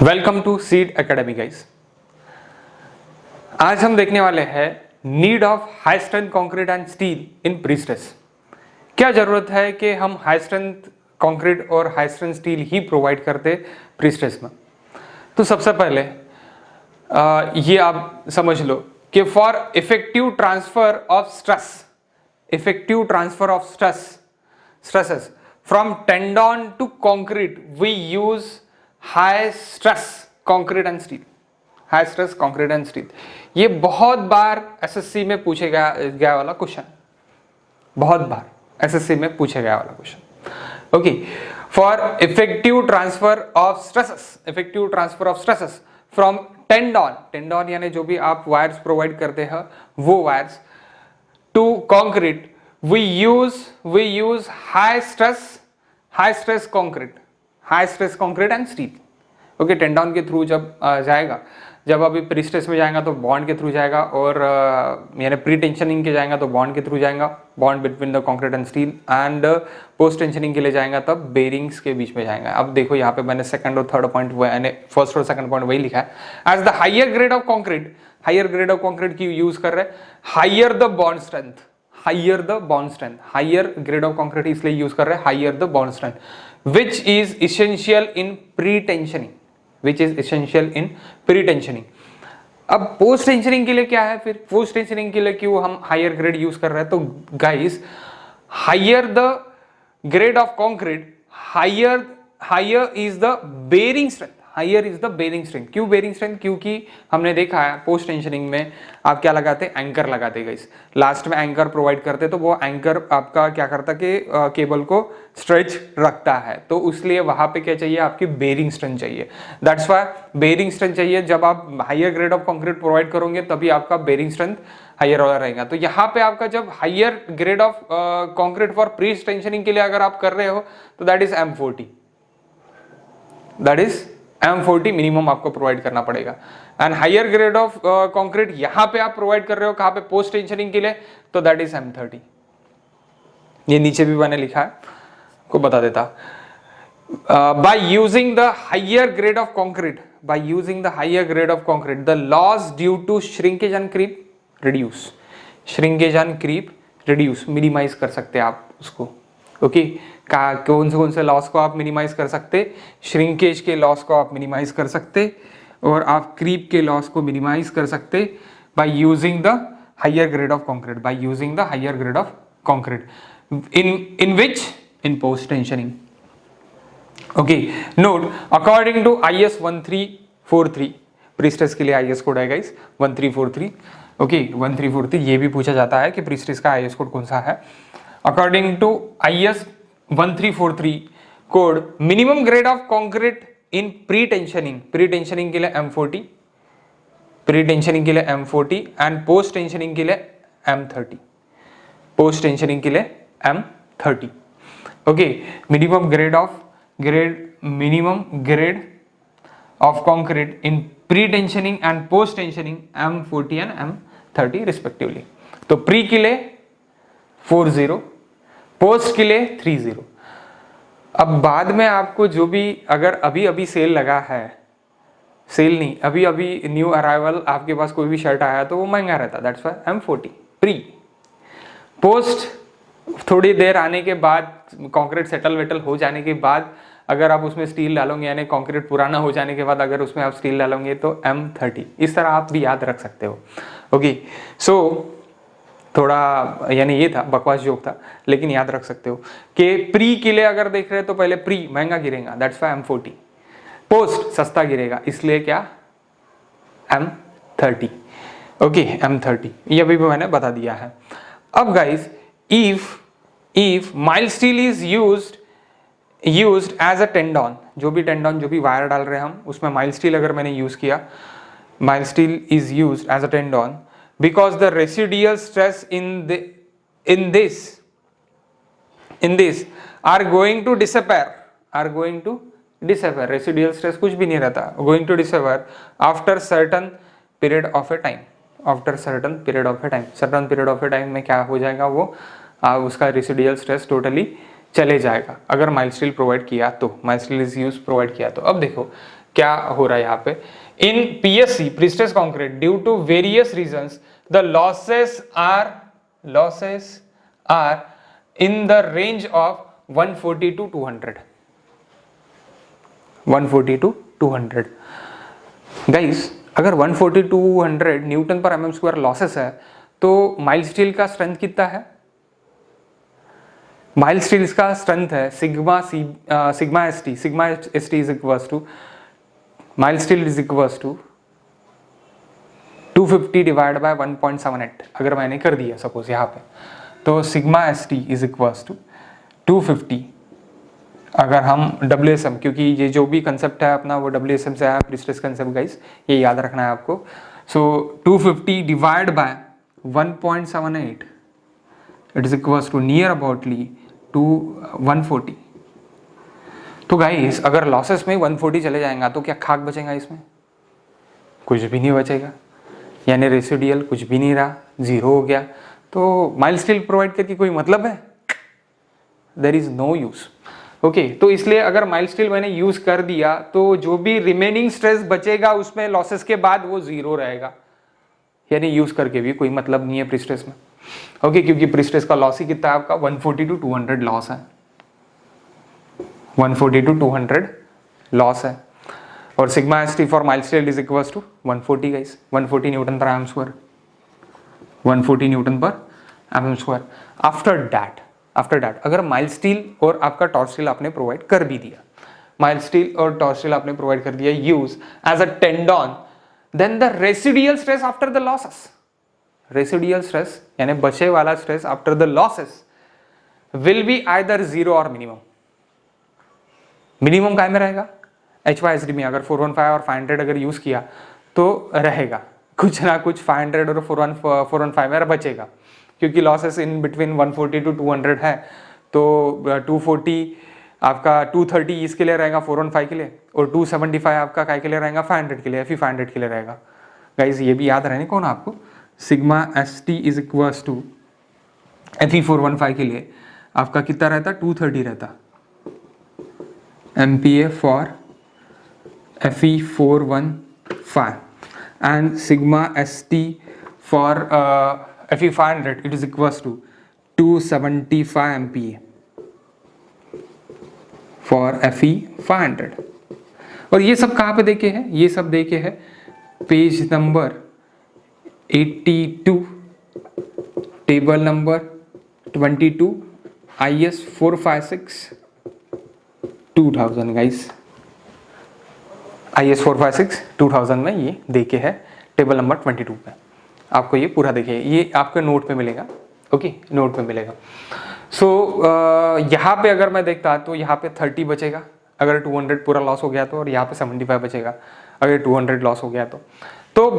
Welcome to Seed academy guys. आज हम देखने वाले हैं need of high strength concrete and steel in prestress. क्या जरूरत है कि हम हाई स्ट्रेंथ कंक्रीट और हाई स्ट्रेंथ स्टील ही प्रोवाइड करते प्रीस्ट्रेस में। तो सबसे पहले ये आप समझ लो कि for effective transfer of stresses from tendon to concrete we use high stress concrete and steel. ये बहुत बार एसएससी में पूछे गया वाला क्वेश्चन, बहुत बार एसएससी में पूछे गया वाला question. Okay, for effective transfer of stresses from tendon यानी जो भी आप वायर्स प्रोवाइड करते हैं वो wires to concrete we use high stress concrete and steel. Okay, tendon के थ्रू जब जाएगा, जब अभी प्रीस्ट्रेस में जाएगा तो बॉन्ड के थ्रू जाएगा, और यानी प्री टेंशनिंग के जाएगा तो बॉन्ड के थ्रू जाएगा, bond between the concrete and steel, and post tensioning के लिए जाएगा तब बेरिंग्स के बीच में जाएगा। अब देखो यहाँ पे मैंने सेकंड और थर्ड पॉइंट यानी फर्स्ट और सेकंड पॉइंट वही लिखा है। As the higher grade of concrete की यूज कर रहे हैं, higher the bond strength, higher grade of concrete इसलिए यूज कर रहे हैं higher the bond strength which is essential in pre-tensioning। अब पोस्ट टेंशनिंग के लिए क्या है, फिर पोस्ट टेंशनिंग के लिए क्यों हम हायर ग्रेड यूज कर रहे हैं? तो guys, higher the grade of concrete, higher is the bearing strength, क्यों बेरिंग स्ट्रेंथ? क्योंकि हमने देखा है पोस्ट टेंशनिंग में आप क्या लगाते, एंकर लगाते गाइस, लास्ट में एंकर प्रोवाइड करते, तो वो एंकर आपका क्या करता कि केबल को स्ट्रेच रखता है, तो इसलिए वहां पे क्या चाहिए, आपकी बेरिंग स्ट्रेंथ चाहिए। दैट्स व्हाई बेरिंग स्ट्रेंथ चाहिए। जब आप higher grade of concrete provide करोगे तभी आपका बेरिंग स्ट्रेंथ हायर वाला रहेगा। तो यहाँ पे आपका जब higher grade of concrete for pre tensioning के लिए अगर आप कर रहे हो तो दैट इज M40 मिनिमम आपको प्रोवाइड करना पड़ेगा। And higher grade of concrete यहां पे आप प्रोवाइड कर रहे हो कहां पे, पोस्ट टेंशनिंग के लिए, तो दैट इज M30। ये नीचे भी मैंने लिखा है, को बता देता। By using the higher grade of concrete, the loss due to shrinkage and creep reduce, minimize कर सकते हैं आप उसको। ओके, कौन से लॉस को आप मिनिमाइज कर सकते? श्रिंकेज के लॉस को आप मिनिमाइज कर सकते, और आप क्रीप के लॉस को मिनिमाइज कर सकते by using the higher grade of concrete, in post tensioning. Okay, note according to IS 1343, prestress के लिए IS कोड है गाइस 1343। ओके, 1343 ये भी पूछा जाता है कि प्रीस्ट्रेस का IS कोड कौन सा है। According to IS 1343 code, minimum grade of concrete in pre tensioning के लिए M40, एंड पोस्ट टेंशनिंग के लिए M30, okay. Minimum grade of concrete in pre tensioning and post tensioning M40 and M30 respectively. तो pre के लिए 40, post के लिए 30। अब बाद में आपको जो भी, अगर अभी सेल लगा है, सेल नहीं, अभी न्यू अराइवल आपके पास कोई भी शर्ट आया तो वो महंगा रहता, that's why M40 pre. Post थोड़ी देर आने के बाद, कंक्रीट सेटल हो जाने के बाद अगर आप उसमें स्टील डालोगे, यानी कंक्रीट पुराना हो जाने के बाद अगर उसमें आप स्टील डालोगे तो M30। इस तरह आप भी याद रख सकते हो। ओके, सो थोड़ा यानी ये था बकवास जोक था, लेकिन याद रख सकते हो कि प्री के लिए अगर देख रहे हो तो पहले प्री महंगा गिरेगा, दैट्स व्हाई M40। पोस्ट सस्ता गिरेगा, इसलिए क्या, M30। ओके, M30 ये अभी भी मैंने बता दिया है। अब guys, if mild steel is used as a tendon, जो भी वायर डाल रहे हैं हम उसमें माइल्ड स्टील अगर मैंने यूज किया, mild steel is used as a tendon because the residual stress in this are going to disappear, residual stress कुछ भी नहीं रहता, going to disappear after certain period of a time, certain period of a time में क्या हो जाएगा, वो उसका residual stress totally चले जाएगा अगर माइल्ड स्टील प्रोवाइड किया तो, mild steel is use provide किया तो। अब देखो क्या हो रहा है यहाँ पे, in PSC prestress concrete due to various reasons the losses are in the range of 140 to 200, 140 to 200। Guys अगर 140 to 200 न्यूटन पर mm स्क्वायर लॉसेस है तो माइल्ड स्टील का स्ट्रेंथ कितना है? माइल्ड स्टील का स्ट्रेंथ है sigma s t is equals to mild steel is equals to 250 divide by 1.78। अगर मैंने कर दिया सपोज यहाँ पे, तो sigma s t is equals to 250। अगर हम WSM, क्योंकि ये जो भी कंसेप्ट है अपना वो WSM से है, प्रीस्ट्रेस कंसेप्ट गाइस, ये याद रखना है आपको। So 250 divide by 1.78 it is equals to near aboutly to 140। तो गाइस अगर लॉसेस में 140 चले जाएगा तो क्या खाक बचेगा इसमें? कुछ भी नहीं बचेगा, यानी रेसिडियल कुछ भी नहीं रहा, जीरो हो गया। तो माइल्ड स्टील प्रोवाइड करके कोई मतलब है? There is no use. Okay, तो इसलिए अगर माइल्ड स्टील मैंने यूज कर दिया तो जो भी रिमेनिंग स्ट्रेस बचेगा उसमें लॉसेस के बाद वो जीरो रहेगा, यानी यूज करके भी कोई मतलब नहीं है प्रीस्ट्रेस में। ओके, क्योंकि प्रीस्ट्रेस का लॉस ही कितना है आपका? 140 to 200 लॉस है, 140 to 200 लॉस है। और sigma s t for mild steel is equals to 140 guys, 140 newton पर एम स्क्वायर, 140 न्यूटन पर एम स्क्वायर। आफ्टर दैट अगर माइल्ड स्टील और आपका टॉर्क स्टील आपने प्रोवाइड कर भी दिया, माइल्ड स्टील और टॉर्क स्टील आपने प्रोवाइड कर दिया use as a tendon, then the residual stress after the losses, residual stress यानी बचे वाला stress after the losses will be either zero और मिनिमम। मिनिमम काय में रहेगा? HYSD में अगर 415 और 500 अगर यूज किया तो रहेगा कुछ ना कुछ 500 और 415 में बचेगा, क्योंकि लॉसेस इन बिटवीन 140 to 200 है। तो 240 आपका 230 इसके लिए रहेगा 415 के लिए, और 275 आपका काय के लिए रहेगा? 500 के लिए, FE 500 के लिए रहेगा। गाइज ये भी याद रहने कौन आपको, sigma ST is equals to FE 415 के लिए आपका कितना रहता? 230 रहता MPa for FE 415 and sigma ST for FE 500 it is equals to 275 MPa for FE 500। और ये सब कहाँ पे देखे हैं? ये सब देखे हैं page number 82, table number 22, IS 456 2000 guys, IS 456 2000 में ये देखे है टेबल नंबर 22 पे। आपको ये पूरा देखिए, ये आपके नोट पे मिलेगा। ओके, नोट पे मिलेगा। सो यहाँ पे अगर मैं देखता तो यहाँ पे 30 बचेगा अगर 200 पूरा लॉस हो गया तो, और यहाँ पे 75 बचेगा अगर 200 लॉस हो गया तो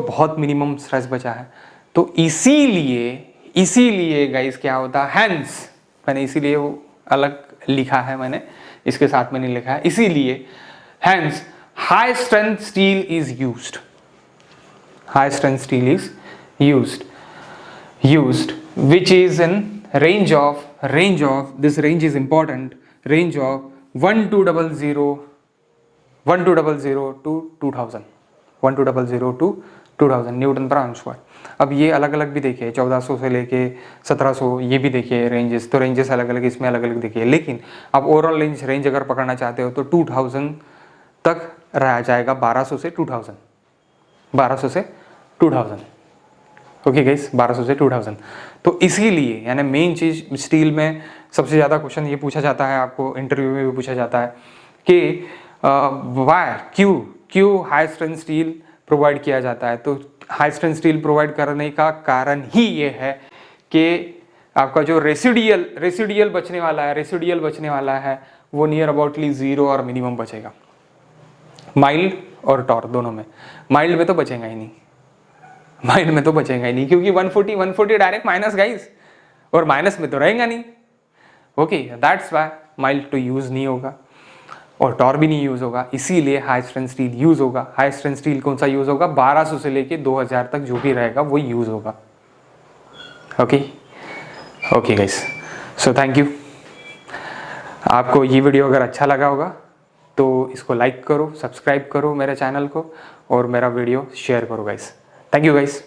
बहुत मिनिमम स्ट्रेस बचा है। तो इसीलिए गाइस क्या होता है, हैंस मैंने इसीलिए वो अलग लिखा है, मैंने इसके साथ में नहीं लिखा है, इसीलिए hence high strength steel is used, high strength steel is used which is in range of this range is important, range of 1200 to 2000, 1200 to 2000 Newton पर एम स्क्वायर। अब ये अलग अलग भी देखिए, 1400 से लेके 1700 ये भी देखिए रेंजेस, तो रेंजेस अलग अलग इसमें अलग अलग देखिए। लेकिन आप ओवरऑल रेंज अगर पकड़ना चाहते हो तो 2000 तक रह जाएगा, 1200 से 2000, 1200 से 2000। ओके गाइस, 1200 से 2000। तो इसीलिए यानी मेन चीज स्टील में सबसे ज़्यादा क्वेश्चन ये पूछा जाता है, आपको इंटरव्यू में भी पूछा जाता है कि वाई क्यों हाई स्ट्रेंथ स्टील प्रोवाइड किया जाता है। तो हाई स्ट्रेंथ स्टील प्रोवाइड करने का कारण ही ये है कि आपका जो रेसिडियल बचने वाला है वो नियर अबाउटली जीरो और मिनिमम बचेगा, माइल्ड और टॉर्क दोनों में। माइल्ड में तो बचेगा ही नहीं, क्योंकि 140 डायरेक्ट माइनस गाइस, और माइनस में तो रहेगा नहीं। ओके, दैट्स व्हाई माइल्ड तो यूज नहीं होगा और टॉर्क भी नहीं यूज होगा, इसीलिए हाई स्ट्रेंथ स्टील यूज होगा। हाई स्ट्रेंथ स्टील कौन सा यूज होगा? 1200 से लेके 2000 तक जो भी रहेगा वो यूज होगा। Okay guys, so thank you. आपको ये वीडियो अगर अच्छा लगा होगा तो इसको लाइक करो, सब्सक्राइब करो मेरे चैनल को और मेरा वीडियो शेयर करो गाइस। Thank you guys.